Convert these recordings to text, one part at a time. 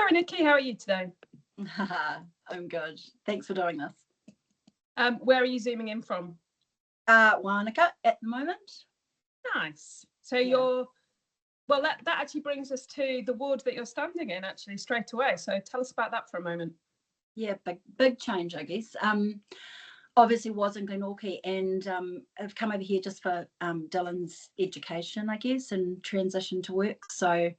Hello, Niki. How are you today? I'm good. Thanks for doing this. Where are you zooming in from? Wanaka at the moment. Nice. So you're, well, that actually brings us to the ward that you're standing in actually straight away. So tell us about that for a moment. Yeah, big change, I guess. Obviously was in Glenorchy, and I've come over here just for Dylan's education, I guess, and transition to work. So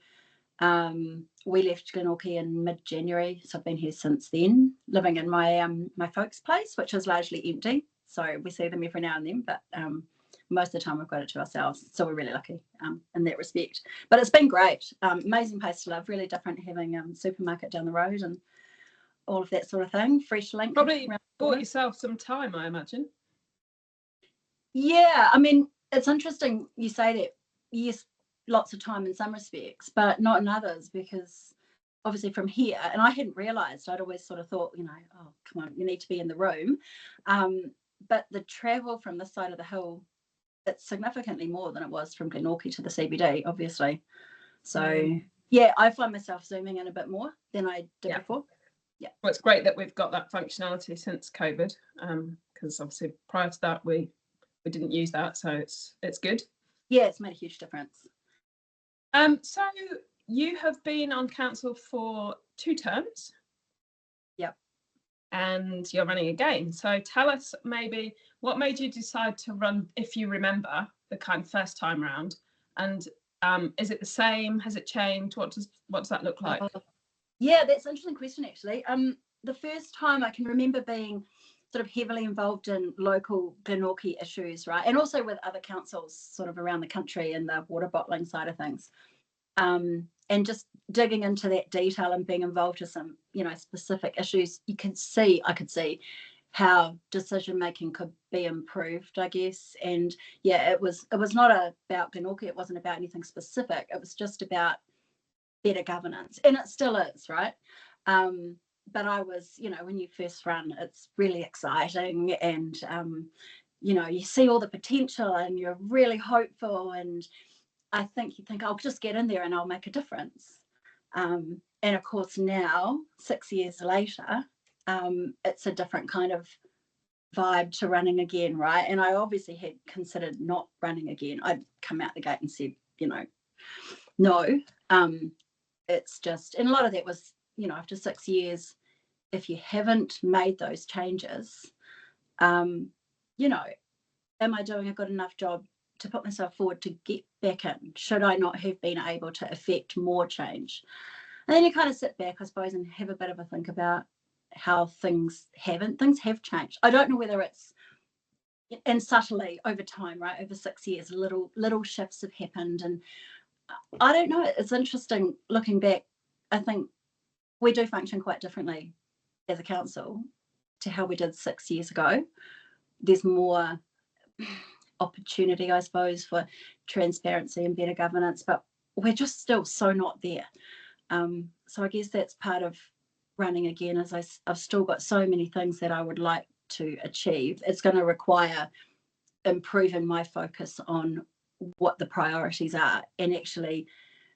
we left Glenorchy in mid-January, so I've been here since then, living in my my folks' place, which is largely empty. So we see them every now and then, but most of the time we've got it to ourselves. So we're really lucky in that respect. But it's been great. Amazing place to live, really different having supermarket down the road and all of that sort of thing. Fresh link. Probably bought yourself some time, I imagine. Yeah, I mean, it's interesting you say that. Yes, lots of time in some respects, but not in others, because obviously from here, and I hadn't realised, I'd always sort of thought, you know, oh, come on, you need to be in the room. But the travel from this side of the hill, it's significantly more than it was from Glenorchy to the CBD, obviously. So, yeah, I find myself zooming in a bit more than I did before. Yeah. Well, it's great that we've got that functionality since COVID, because obviously prior to that we didn't use that, so it's good. Yeah, it's made a huge difference. So you have been on council for 2 terms. Yep. And you're running again. So tell us maybe what made you decide to run, if you remember, the kind of first time round, and is it the same? Has it changed? What does that look like? Yeah, that's an interesting question, actually. The first time I can remember being sort of heavily involved in local Glenorchy issues, right, and also with other councils sort of around the country in the water bottling side of things, and just digging into that detail and being involved with some, you know, specific issues. I could see how decision making could be improved, I guess. And yeah, it was not about Glenorchy. It wasn't about anything specific. It was just about better governance, and it still is, right? But I was, you know, when you first run, it's really exciting, and you know, you see all the potential and you're really hopeful, and I think you think I'll just get in there and I'll make a difference. And of course now, 6 years later, it's a different kind of vibe to running again, right? And I obviously had considered not running again. I'd come out the gate and said, you know, no. It's just, and a lot of that was, you know, after 6 years, if you haven't made those changes, you know, am I doing a good enough job to put myself forward to get back in? Should I not have been able to affect more change? And then you kind of sit back, I suppose, and have a bit of a think about how things have changed. I don't know whether it's, and subtly over time, right, over 6 years, little shifts have happened, and I don't know. It's interesting looking back. I think we do function quite differently as a council to how we did 6 years ago. There's more opportunity, I suppose, for transparency and better governance, but we're just still so not there. So I guess that's part of running again, is I've still got so many things that I would like to achieve. It's going to require improving my focus on what the priorities are, and actually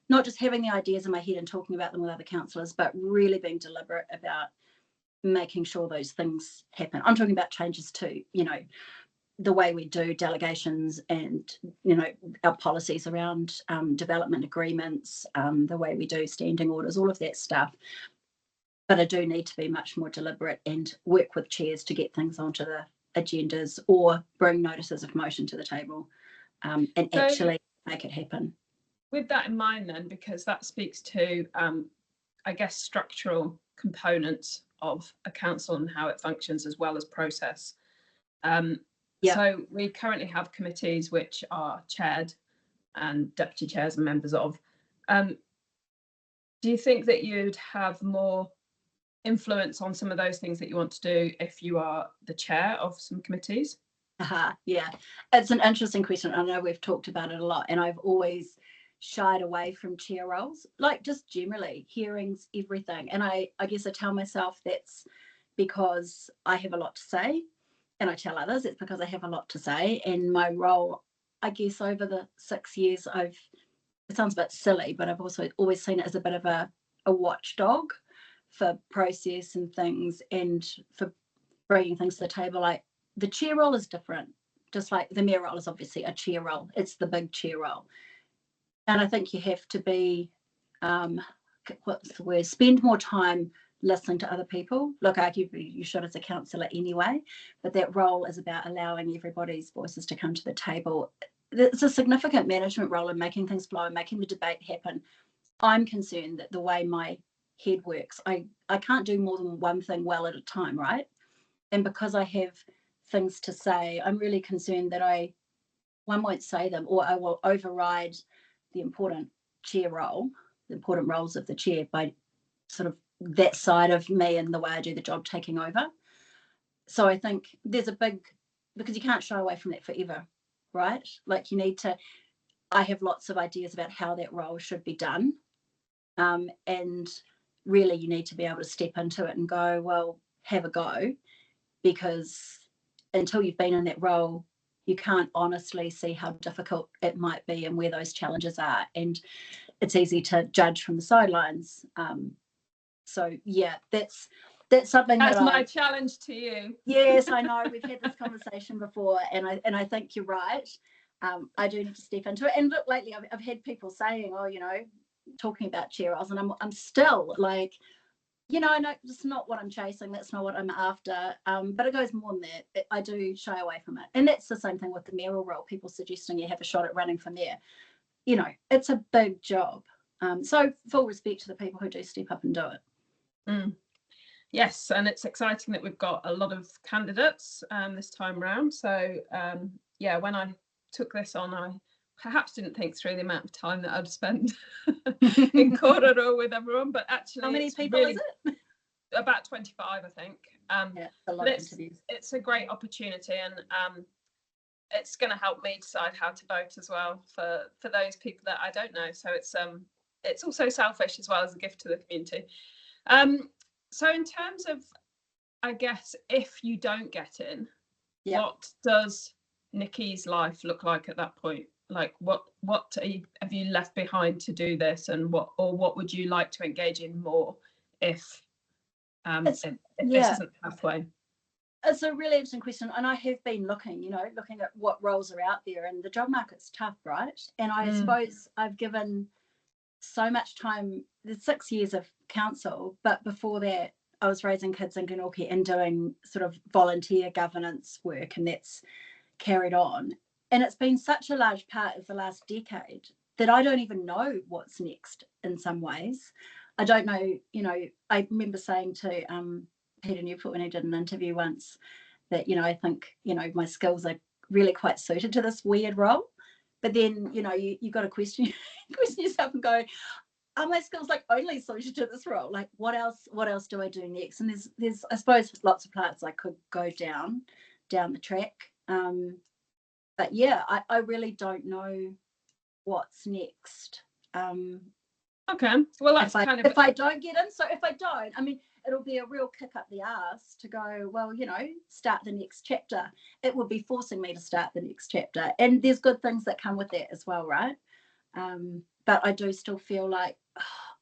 not just having the ideas in my head and talking about them with other councillors, but really being deliberate about making sure those things happen. I'm talking about changes to, you know, the way we do delegations and, you know, our policies around development agreements, the way we do standing orders, all of that stuff. But I do need to be much more deliberate and work with chairs to get things onto the agendas or bring notices of motion to the table, and so, actually make it happen. With that in mind then, because that speaks to, I guess, structural components of a council and how it functions as well as process. So we currently have committees which are chaired and deputy chairs and members of. Do you think that you'd have more influence on some of those things that you want to do if you are the chair of some committees? Yeah, it's an interesting question. I know we've talked about it a lot, and I've always shied away from chair roles, like just generally hearings, everything. And I guess I tell myself that's because I have a lot to say, and I tell others it's because I have a lot to say. And my role, I guess, over the 6 years, it sounds a bit silly, but I've also always seen it as a bit of a a watchdog for process and things, and for bringing things to the table. Like the chair role is different, just like the mayor role is obviously a chair role. It's the big chair role. And I think you have to be, what's the word, spend more time listening to other people. Look, arguably you should as a councillor anyway, but that role is about allowing everybody's voices to come to the table. It's a significant management role in making things flow and making the debate happen. I'm concerned that the way my head works, I can't do more than one thing well at a time, right? And because I have things to say, I'm really concerned that one won't say them, or I will override the important chair role, the important roles of the chair, by sort of that side of me and the way I do the job taking over. So I think there's a big, because you can't shy away from that forever, right? Like you need to, I have lots of ideas about how that role should be done. And really you need to be able to step into it and go, well, have a go, because until you've been in that role, you can't honestly see how difficult it might be and where those challenges are. And it's easy to judge from the sidelines. So yeah, that's something that's my challenge to you. Yes, I know we've had this conversation before, and I think you're right. I do need to step into it. And look, lately I've had people saying, oh, you know, talking about chair roles, and I'm still like, you know, no, it's not what I'm chasing. That's not what I'm after. But it goes more than that. I do shy away from it. And that's the same thing with the mayoral role. People suggesting you have a shot at running from there. You know, it's a big job. So full respect to the people who do step up and do it. Mm. Yes, and it's exciting that we've got a lot of candidates this time round. So yeah, when I took this on, I perhaps didn't think through the amount of time that I'd spend in Kororo with everyone, but actually, how many people is it? About 25, I think. Yeah, a lot of interviews. It's a great opportunity, and it's going to help me decide how to vote as well for those people that I don't know. So it's also selfish as well as a gift to the community. So in terms of, I guess, if you don't get in, what does Niki's life look like at that point? Like what have you left behind to do this, and what would you like to engage in more if this isn't halfway? It's a really interesting question, and I have been looking at what roles are out there, and the job market's tough, right? And I suppose I've given so much time. There's 6 years of council, but before that I was raising kids in Glenorchy and doing sort of volunteer governance work, and that's carried on. And it's been such a large part of the last decade that I don't even know what's next in some ways. I don't know, I remember saying to Peter Newport when he did an interview once that, I think, my skills are really quite suited to this weird role. But then, you got to question yourself and go, are my skills like only suited to this role? Like what else do I do next? And there's I suppose lots of paths I could go down the track. But yeah, I really don't know what's next. Okay, well that's if I don't get in. So if I don't, I mean, it'll be a real kick up the arse to go, well, start the next chapter. It would be forcing me to start the next chapter, and there's good things that come with that as well, right? But I do still feel like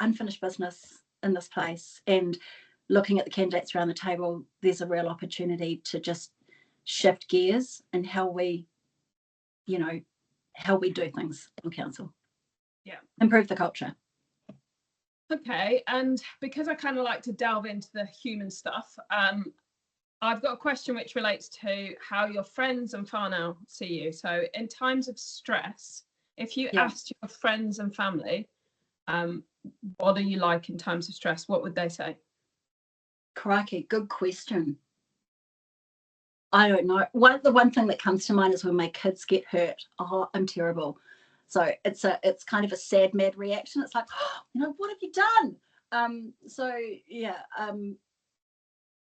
unfinished business in this place, and looking at the candidates around the table, there's a real opportunity to just shift gears and how we do things in council. Yeah, improve the culture. Okay, and because I kind of like to delve into the human stuff, I've got a question which relates to how your friends and whānau see you. So in times of stress, if you asked your friends and family, what are you like in times of stress, what would they say? Crikey, good question. I don't know. The one thing that comes to mind is when my kids get hurt. Oh, I'm terrible. So it's kind of a sad, mad reaction. It's like, what have you done? So yeah.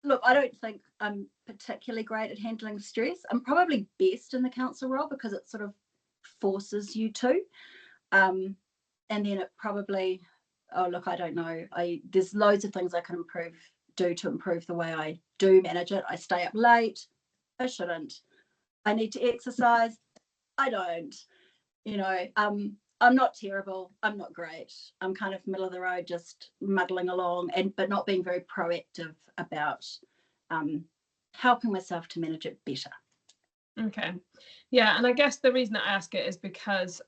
Look, I don't think I'm particularly great at handling stress. I'm probably best in the council role because it sort of forces you to. And then it probably, I don't know. There's loads of things I can do to improve the way I do manage it. I stay up late. I shouldn't. I need to exercise. I don't. I'm not terrible. I'm not great. I'm kind of middle of the road, just muddling along, but not being very proactive about helping myself to manage it better. Okay. Yeah, and I guess the reason I ask it is because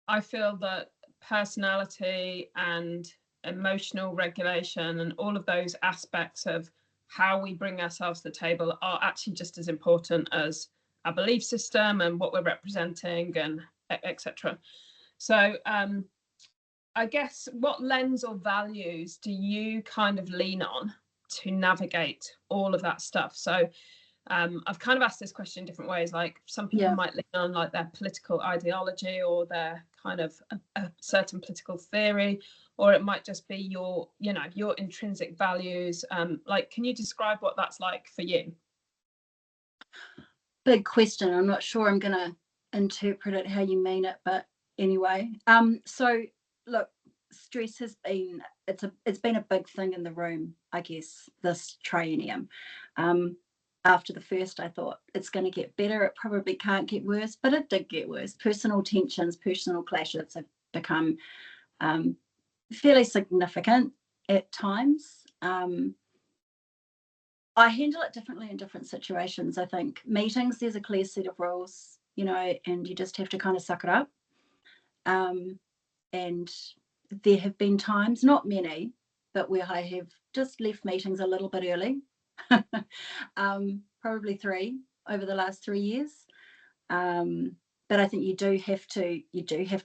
I feel that personality and emotional regulation and all of those aspects of how we bring ourselves to the table are actually just as important as our belief system and what we're representing and etc. So I guess what lens or values do you kind of lean on to navigate all of that stuff? So I've kind of asked this question in different ways. Like some people might lean on like their political ideology or their kind of a certain political theory, or it might just be your, you know, your intrinsic values. Like, can you describe what that's like for you? Big question. I'm not sure I'm going to interpret it how you mean it, but anyway. So look, stress has been, it's been a big thing in the room, I guess, this triennium. After the first, I thought it's going to get better. It probably can't get worse, but it did get worse. Personal tensions, personal clashes have become fairly significant at times. I handle it differently in different situations. I think meetings, there's a clear set of rules, you know, and you just have to kind of suck it up. And there have been times, not many, but where I have just left meetings a little bit early. Probably 3 over the last 3 years. But I think you do have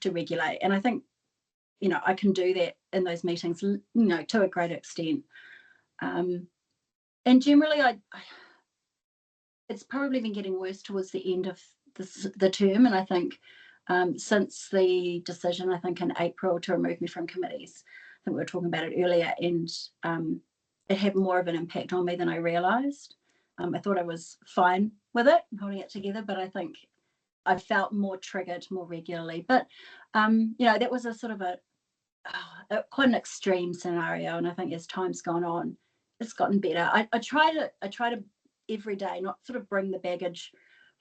to regulate. And I think, you know, I can do that in those meetings, you know, to a great extent. And generally, it's probably been getting worse towards the end of the term. And I think since the decision, I think in April, to remove me from committees, I think we were talking about it earlier, and it had more of an impact on me than I realised. I thought I was fine with it, holding it together, but I think I felt more triggered more regularly. But, you know, that was a sort of quite an extreme scenario. And I think as time's gone on, it's gotten better. I try to every day not sort of bring the baggage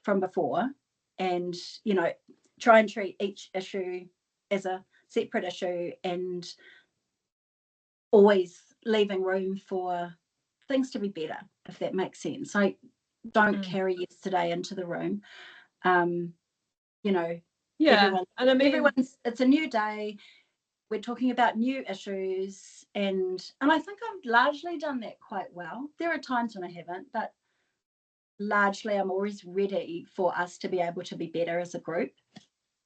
from before, and, you know, try and treat each issue as a separate issue, and always leaving room for things to be better, if that makes sense. I don't carry yesterday into the room. You know, and I mean, it's a new day. We're talking about new issues, and I think I've largely done that quite well. There are times when I haven't, but largely I'm always ready for us to be able to be better as a group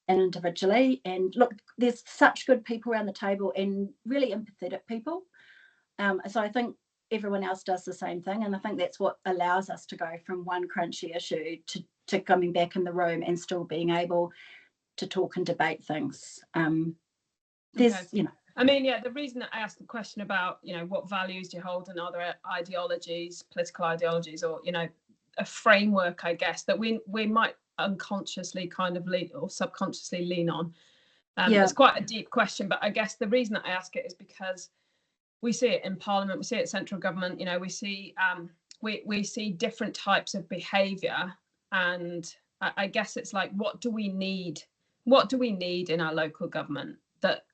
and individually. And look, there's such good people around the table and really empathetic people. So I think everyone else does the same thing. And I think that's what allows us to go from one crunchy issue to coming back in the room and still being able to talk and debate things. You know. I mean, yeah, the reason that I asked the question about, you know, what values do you hold and other ideologies, political ideologies, or, you know, a framework, I guess, that we might unconsciously kind of lean or subconsciously lean on. It's quite a deep question, but I guess the reason that I ask it is because we see it in Parliament, we see it in central government, you know, we see we see different types of behaviour, and I guess it's like, what do we need in our local government that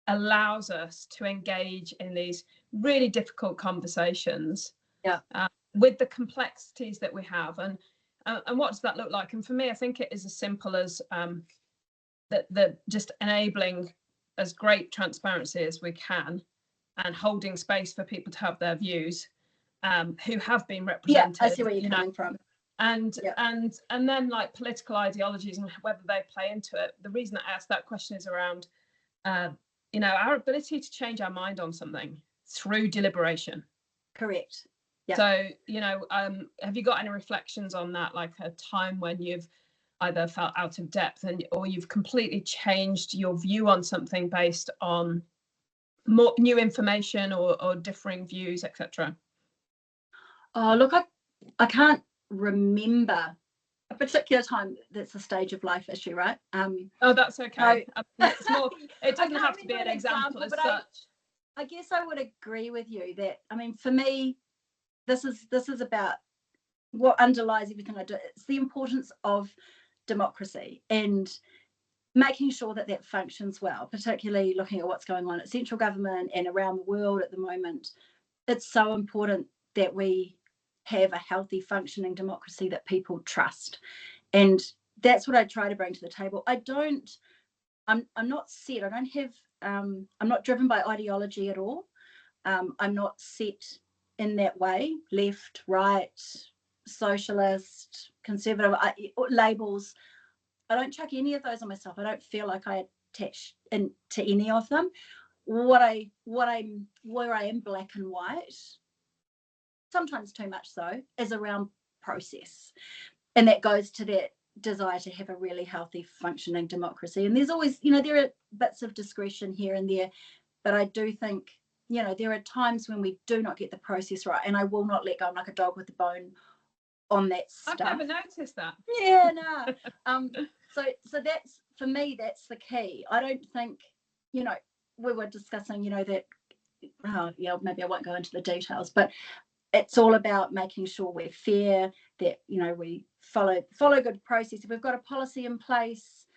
allows us to engage in these really difficult conversations with the complexities that we have, and what does that look like? And for me, I think it is as simple as the just enabling as great transparency as we can, and holding space for people to have their views, who have been represented. I see where you're coming from. And then like political ideologies and whether they play into it. The reason I asked that question is around you know, our ability to change our mind on something through deliberation. Correct. Yeah. So, you know, have you got any reflections on that, like a time when you've either felt out of depth or you've completely changed your view on something based on more new information or differing views, etc.? Oh, look, I can't remember a particular time. That's a stage of life issue, right? Oh, that's okay. It's more, it doesn't have to be an example as such. I guess I would agree with you that, I mean, for me, this is about what underlies everything I do. It's the importance of democracy, and making sure that that functions well, particularly looking at what's going on at central government and around the world at the moment. It's so important that we have a healthy functioning democracy that people trust. And that's what I try to bring to the table. I'm not set. I don't have, I'm not driven by ideology at all. I'm not set in that way, left, right, socialist, conservative, labels. I don't chuck any of those on myself. I don't feel like I attach into any of them. Where I am black and white, sometimes too much so, is around process. And that goes to that desire to have a really healthy functioning democracy. And there's always, there are bits of discretion here and there, but I do think, there are times when we do not get the process right, and I will not let go. I'm like a dog with the bone on that stuff. I've never noticed that. Yeah, no. So that's, for me, that's the key. I don't think, we were discussing, that, maybe I won't go into the details, but it's all about making sure we're fair, that, we follow good process. If we've got a policy in place,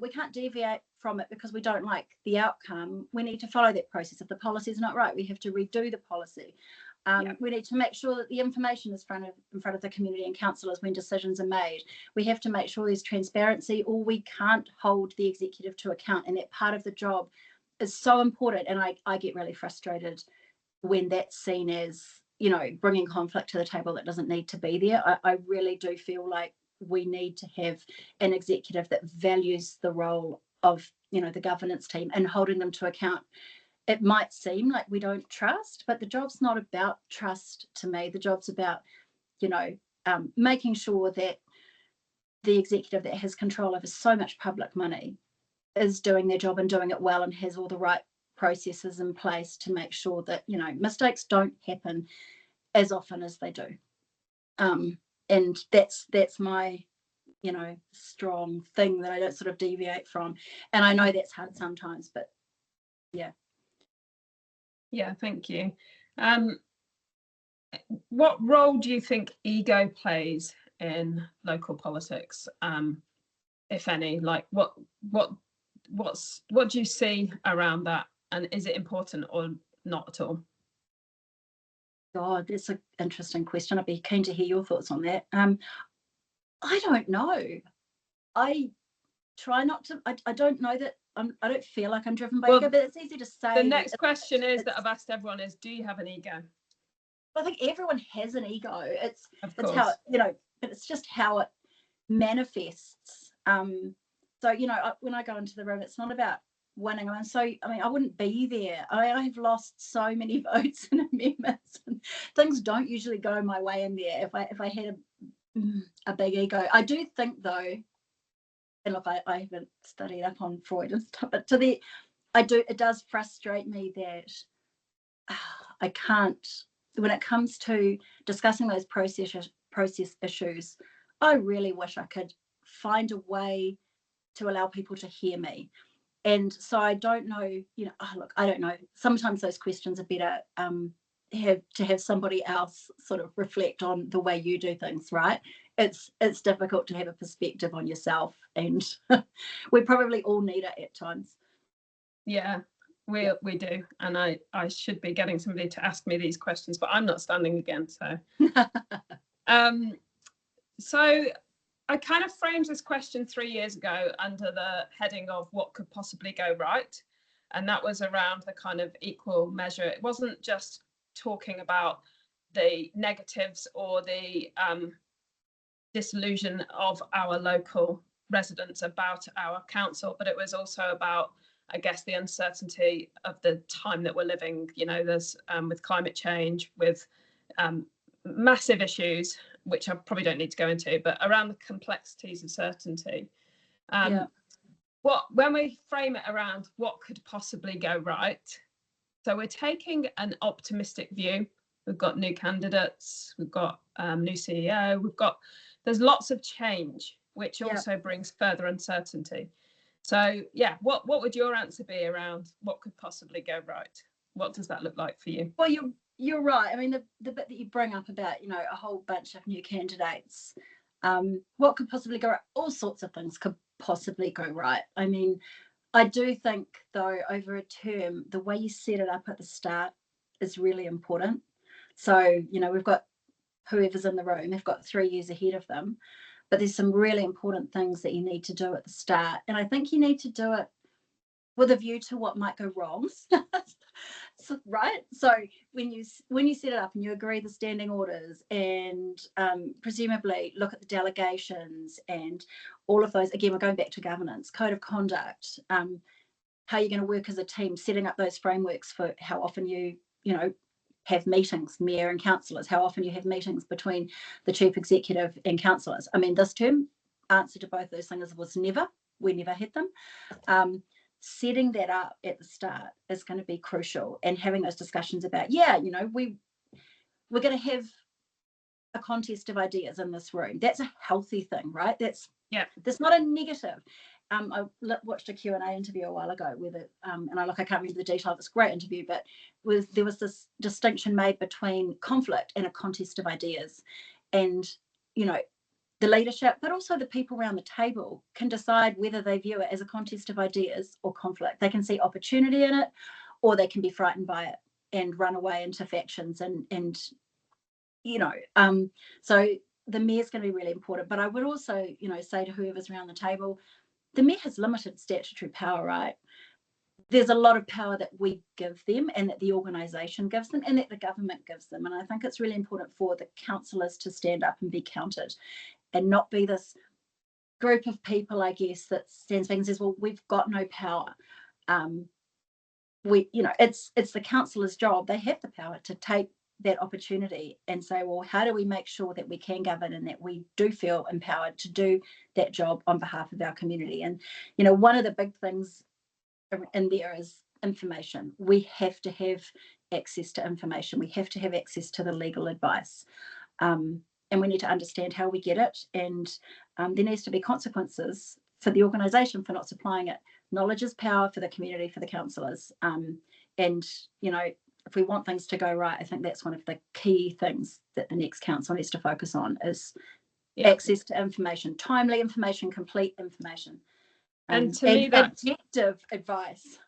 we can't deviate from it because we don't like the outcome. We need to follow that process. If the policy is not right, we have to redo the policy. We need to make sure that the information is in front of the community and councillors when decisions are made. We have to make sure there's transparency, or we can't hold the executive to account. And that part of the job is so important. And I get really frustrated when that's seen as, bringing conflict to the table that doesn't need to be there. I really do feel like we need to have an executive that values the role of, the governance team and holding them to account. It might seem like we don't trust, but the job's not about trust to me. The job's about, making sure that the executive that has control over so much public money is doing their job and doing it well and has all the right processes in place to make sure that, mistakes don't happen as often as they do. And that's my, strong thing that I don't sort of deviate from. And I know that's hard sometimes, but yeah. Yeah, thank you. What role do you think ego plays in local politics, if any? Like, what do you see around that, and is it important or not at all? God, that's an interesting question. I'd be keen to hear your thoughts on that. I don't know. I try not to. I don't know that. I don't feel like I'm driven by ego, but it's easy to say. The next question is that I've asked everyone is, do you have an ego? I think everyone has an ego. It's how, but it's just how it manifests. So, when I go into the room, it's not about winning. I wouldn't be there. I've lost so many votes and amendments, and things don't usually go my way in there if I had a big ego. I do think, though, and look, I haven't studied up on Freud and stuff, but it does frustrate me that I can't, when it comes to discussing those process issues, I really wish I could find a way to allow people to hear me. And so I don't know, I don't know. Sometimes those questions are better to have somebody else sort of reflect on the way you do things, right? It's difficult to have a perspective on yourself, and we probably all need it at times. Yeah, we do. And I should be getting somebody to ask me these questions, but I'm not standing again. So, so I kind of framed this question 3 years ago under the heading of what could possibly go right. And that was around the kind of equal measure. It wasn't just talking about the negatives or the disillusion of our local residents about our council, but it was also about, I guess, the uncertainty of the time that we're living. There's with climate change, with massive issues, which I probably don't need to go into, but around the complexities of certainty. When we frame it around what could possibly go right, so we're taking an optimistic view. We've got new candidates, we've got new CEO, there's lots of change, which also brings further uncertainty. So what would your answer be around what could possibly go right? What does that look like for you? Well, you're right. I mean, the bit that you bring up about, a whole bunch of new candidates, what could possibly go right? All sorts of things could possibly go right. I mean, I do think, though, over a term, the way you set it up at the start is really important. So, we've got whoever's in the room, they've got 3 years ahead of them, but there's some really important things that you need to do at the start. And I think you need to do it with a view to what might go wrong. So, right? So when you set it up and you agree the standing orders and presumably look at the delegations and all of those, again, we're going back to governance, code of conduct, how you're going to work as a team, setting up those frameworks for how often you have meetings, mayor and councillors, how often you have meetings between the chief executive and councillors. I mean, this term, answer to both those things was never. We never had them. Setting that up at the start is going to be crucial, and having those discussions about, we're going to have a contest of ideas in this room. That's a healthy thing, right? That's not a negative. I watched a Q&A interview a while ago with it, and I can't remember the detail of this great interview, but there was this distinction made between conflict and a contest of ideas. And, the leadership, but also the people around the table can decide whether they view it as a contest of ideas or conflict. They can see opportunity in it, or they can be frightened by it and run away into factions. So the mayor's going to be really important. But I would also, say to whoever's around the table, the mayor has limited statutory power, right? There's a lot of power that we give them and that the organisation gives them and that the government gives them. And I think it's really important for the councillors to stand up and be counted and not be this group of people, I guess, that stands back and says, well, we've got no power. It's the councillor's job. They have the power to take that opportunity and say, well, how do we make sure that we can govern and that we do feel empowered to do that job on behalf of our community? And, one of the big things in there is information. We have to have access to information. We have to have access to the legal advice. And we need to understand how we get it. And there needs to be consequences for the organisation for not supplying it. Knowledge is power for the community, for the councillors. And, if we want things to go right, I think that's one of the key things that the next council needs to focus on is access to information, timely information, complete information. And to me, that objective advice.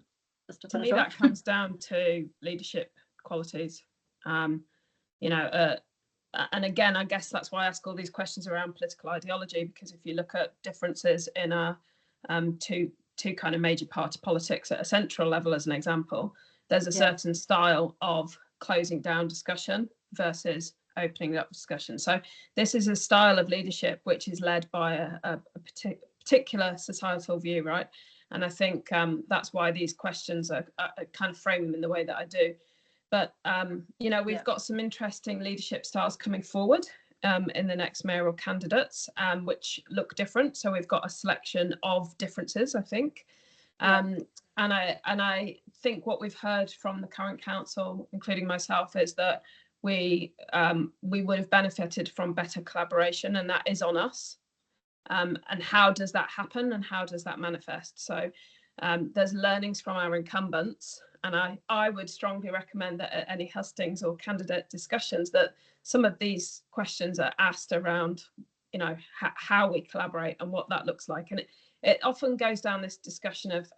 To me, that comes down to leadership qualities. And again, I guess that's why I ask all these questions around political ideology, because if you look at differences in our two kind of major party politics at a central level, as an example, there's a certain style of closing down discussion versus opening up discussion. So this is a style of leadership which is led by a particular societal view, right? And I think that's why these questions are kind of frame them in the way that I do. But, we've got some interesting leadership styles coming forward in the next mayoral candidates, which look different. So we've got a selection of differences, I think. And I think what we've heard from the current council, including myself, is that we would have benefited from better collaboration, and that is on us. And how does that happen and how does that manifest? So there's learnings from our incumbents, and I would strongly recommend that at any hustings or candidate discussions that some of these questions are asked around, how we collaborate and what that looks like. And it often goes down this discussion of,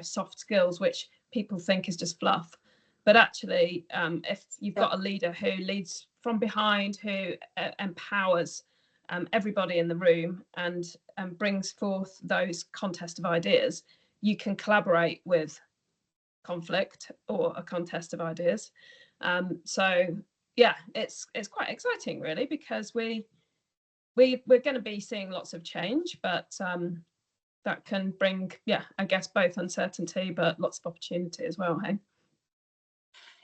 soft skills, which people think is just fluff. But actually, if you've got a leader who leads from behind, who empowers everybody in the room and brings forth those contest of ideas, you can collaborate with conflict or a contest of ideas. It's quite exciting, really, because we're going to be seeing lots of change, but that can bring, I guess, both uncertainty but lots of opportunity as well. Hey.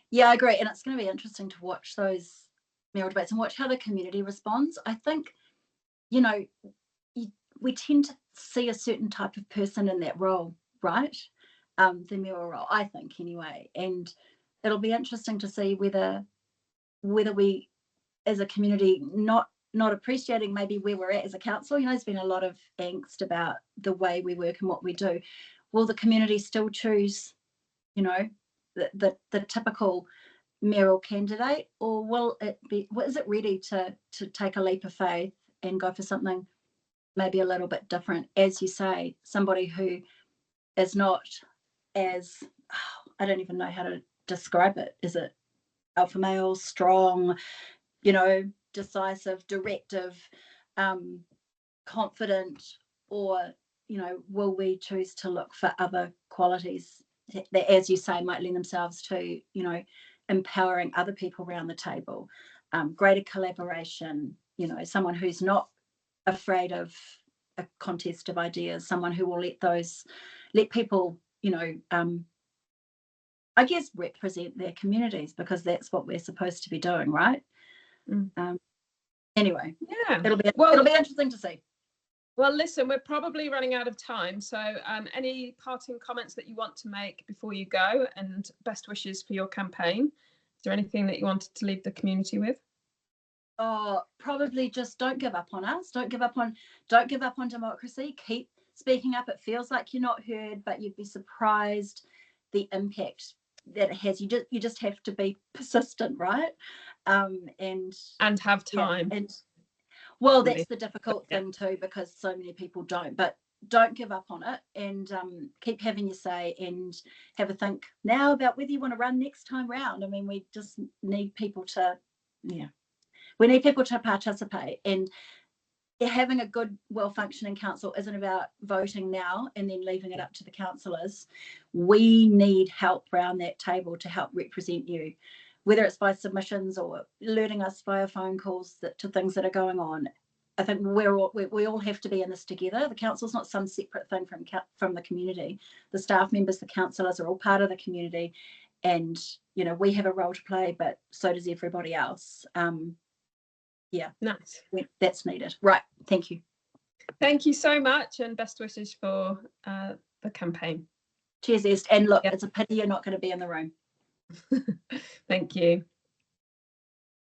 Yeah, I agree, and it's going to be interesting to watch those mayoral debates and watch how the community responds. I think, we tend to see a certain type of person in that role, right? The mayoral role, I think, anyway. And it'll be interesting to see whether we, as a community, not appreciating maybe where we're at as a council. There's been a lot of angst about the way we work and what we do. Will the community still choose, the typical mayoral candidate, or is it ready to take a leap of faith and go for something maybe a little bit different, as you say, somebody who is not as, I don't even know how to describe it. Is it alpha male, strong, decisive, directive, confident, or, will we choose to look for other qualities that, as you say, might lend themselves to, empowering other people around the table, greater collaboration, someone who's not afraid of a contest of ideas, someone who will let people, I guess, represent their communities, because that's what we're supposed to be doing, right? Anyway, yeah, it'll be interesting to see. Well, listen, we're probably running out of time. So any parting comments that you want to make before you go, and best wishes for your campaign? Is there anything that you wanted to leave the community with? Oh, probably just don't give up on us. Don't give up on democracy. Keep speaking up. It feels like you're not heard, but you'd be surprised the impact that it has. You just have to be persistent, right? And have time. Yeah, well, that's the difficult thing too, because so many people don't. But don't give up on it, and keep having your say, and have a think now about whether you want to run next time round. I mean, we just need people to, we need people to participate, and having a good, well-functioning council isn't about voting now and then leaving it up to the councillors. We need help around that table to help represent you, whether it's by submissions or alerting us via phone calls to things that are going on. I think we all have to be in this together. The council's not some separate thing from the community. The staff members, the councillors are all part of the community, and we have a role to play, but so does everybody else. Yeah, nice. That's needed. Right. Thank you. Thank you so much, and best wishes for the campaign. Cheers, Est. And look, it's a pity you're not going to be in the room. Thank you.